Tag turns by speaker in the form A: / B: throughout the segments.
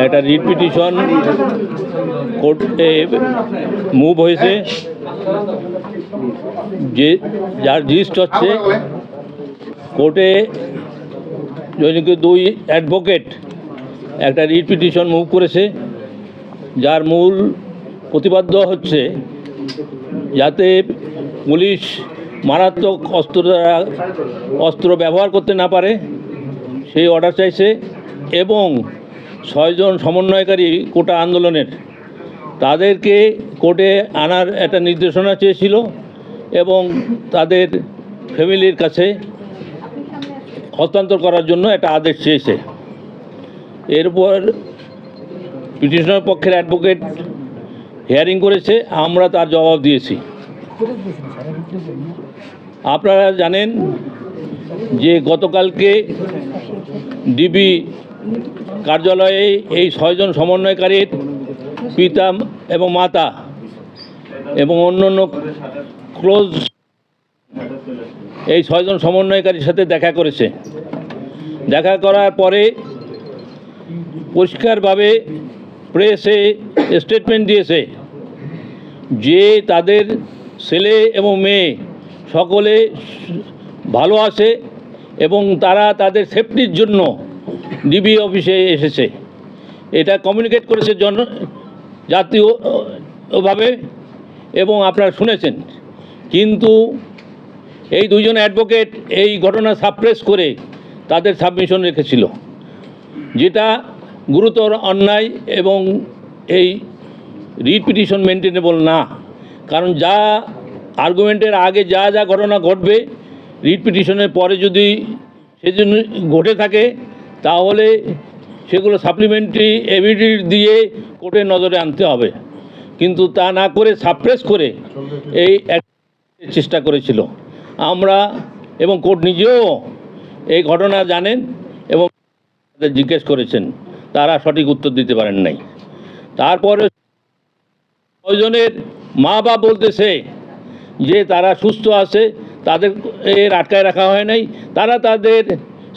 A: একটা writ petition কোর্টে move হয়েছে, যে যার জিস্ট হচ্ছে কোর্টে দুই অ্যাডভোকেট একটা রিট পিটিশন মুভ করেছে, যার মূল প্রতিপাদ্য হচ্ছে যাতে পুলিশ মারাত্মক অস্ত্র ব্যবহার করতে না পারে সেই অর্ডার চাইছে, এবং 6 জন সমন্বয়কারী কোটা আন্দোলনের তাদেরকে কোর্টে আনার একটা নির্দেশনা চেয়েছিল এবং তাদের ফ্যামিলির কাছে হস্তান্তর করার জন্য একটা আদেশ চেয়েছে। এরপর পিটিশনের পক্ষের অ্যাডভোকেট হিয়ারিং করেছে, আমরা তার জবাব দিয়েছি। আপনারা জানেন যে গতকালকে ডিবি কার্যালয়ে এই 6 জন সমন্বয়কারীর পিতা এবং মাতা এবং অন্যান্য ক্লোজ এই 6 জন সমন্বয়কারীর সাথে দেখা করেছে। দেখা করার পরে পরিষ্কারভাবে প্রেসে স্টেটমেন্ট দিয়েছে যে তাদের ছেলে এবং মেয়ে সকলে ভালো আছে এবং তারা তাদের সেফটির জন্য ডিবি অফিসে এসেছে। এটা কমিউনিকেট করেছে জাতীয়ভাবে এবং আপনারা শুনেছেন। কিন্তু এই 2 জন অ্যাডভোকেট এই ঘটনা সাপ্রেস করে তাদের সাবমিশন রেখেছিল, যেটা গুরুতর অন্যায় এবং এই রিট পিটিশন মেনটেনেবল না। কারণ যা আর্গুমেন্টের আগে যা যা ঘটনা ঘটবে, রিট পিটিশনের পরে যদি সেজন্য ঘটে থাকে তাহলে সেগুলো সাপ্লিমেন্টারি এভিডেন্স দিয়ে কোর্টের নজরে আনতে হবে। কিন্তু তা না করে সাপ্রেস করে এই চেষ্টা করেছিল। আমরা এবং কোর্ট নিজেও এই ঘটনা জানেন এবং জিজ্ঞেস করেছেন, তারা সঠিক উত্তর দিতে পারেন নাই। তারপরে 6 জনের মা বাপ বলতেছে যে তারা সুস্থ আছে, তাদের আটকায় রাখা হয় নাই, তারা তাদের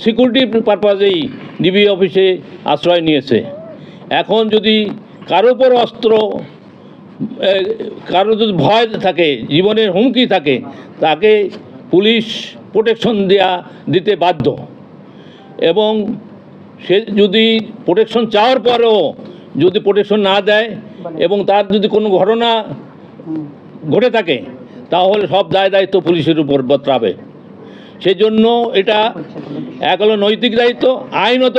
A: সিকিউরিটি পারপাজেই ডিবি অফিসে আশ্রয় নিয়েছে। এখন যদি কারো উপর অস্ত্র, কারো যদি ভয় থাকে, জীবনের হুমকি থাকে, তাকে পুলিশ প্রোটেকশন দিতে বাধ্য। এবং সে যদি প্রোটেকশন চাওয়ার পরেও যদি প্রোটেকশন না দেয় এবং তার যদি কোনো ঘটনা ঘটে থাকে তাহলে সব দায়িত্ব পুলিশের উপর বর্তাবে। সেই জন্য এটা এক হলো নৈতিক দায়িত্ব, আইনত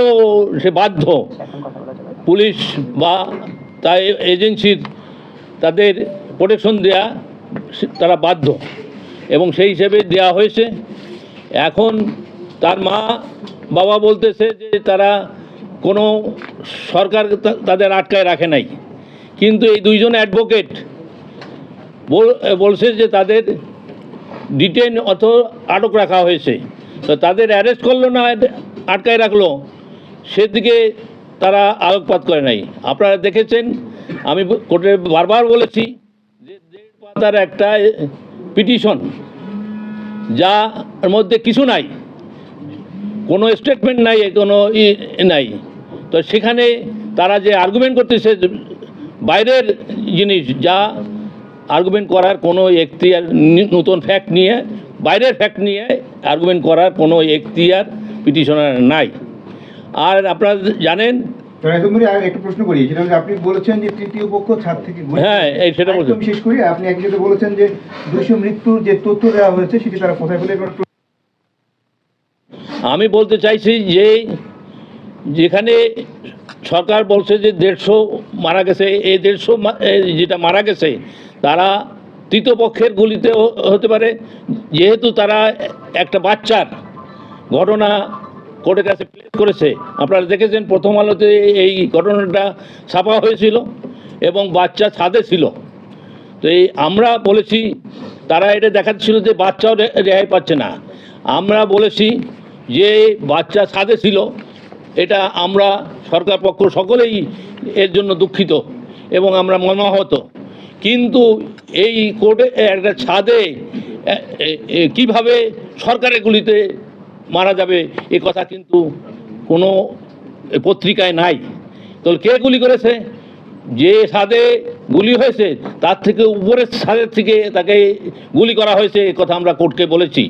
A: সে বাধ্য, পুলিশ বা তাই এজেন্সির তাদের প্রোটেকশন দেয়া তারা বাধ্য এবং সেই হিসেবে দেয়া হয়েছে। এখন তার মা বাবা বলতেছে যে তারা কোনো সরকার তাদের আটকায় রাখে নাই, কিন্তু এই 2 জন অ্যাডভোকেট বলছে যে তাদের ডিটেন আটক রাখা হয়েছে। তো তাদের অ্যারেস্ট করলো না আটকায় রাখলো, সেদিকে তারা আলোকপাত করে নাই। আপনারা দেখেছেন, আমি কোর্টে বারবার বলেছি যে 1.5 পাতার একটা পিটিশন, যার মধ্যে কিছু নাই, কোনো স্টেটমেন্ট নাই, কোনো নাই। তো সেখানে তারা যে আর্গুমেন্ট করতেছে বাইরের জিনিস, যা আর্গুমেন্ট করার কোনো এখতিয়ার, নতুন ফ্যাক্ট নিয়ে, বাইরের ফ্যাক্ট নিয়ে আর্গুমেন্ট করার কোনো এখতিয়ার পিটিশনার নাই। আর আপনারা জানেন,
B: একটা প্রশ্ন করি, সেটা হচ্ছে আপনি বলেছেন যে তৃতীয় পক্ষ ছাদ থেকে,
A: হ্যাঁ সেটা বলছেন,
B: বিশেষ করে আপনি এক জায়গায় বলেছেন যে 200 মৃত্যুর যে তথ্য দেওয়া হয়েছে সেটি তারা কোথায় বলে।
A: আমি বলতে চাইছি যে যেখানে সরকার বলছে যে 150 মারা গেছে, এই 150 যেটা মারা গেছে তারা তৃতীয় পক্ষের গুলিতে হতে পারে, যেহেতু তারা একটা বাচ্চার ঘটনা কোর্টের কাছে প্লেস করেছে। আপনারা দেখেছেন প্রথম আলোতে এই ঘটনাটা ছাপা হয়েছিল এবং বাচ্চা ছাদে ছিল। তো এই আমরা বলেছি, তারা এটা দেখাচ্ছিল যে বাচ্চাও রেহাই পাচ্ছে না। আমরা বলেছি যে বাচ্চা ছাদে ছিল, এটা আমরা সরকার পক্ষ সকলেই এর জন্য দুঃখিত এবং আমরা মর্মাহত। কিন্তু এই কোর্টে একটা ছাদে কিভাবে সরকারের গুলিতে মারা যাবে এ কথা কিন্তু কোনো পত্রিকায় নাই। তো কে গুলি করেছে? যে ছাদে গুলি হয়েছে তার থেকে উপরের ছাদের থেকে তাকে গুলি করা হয়েছে, এ কথা আমরা কোর্টকে বলেছি।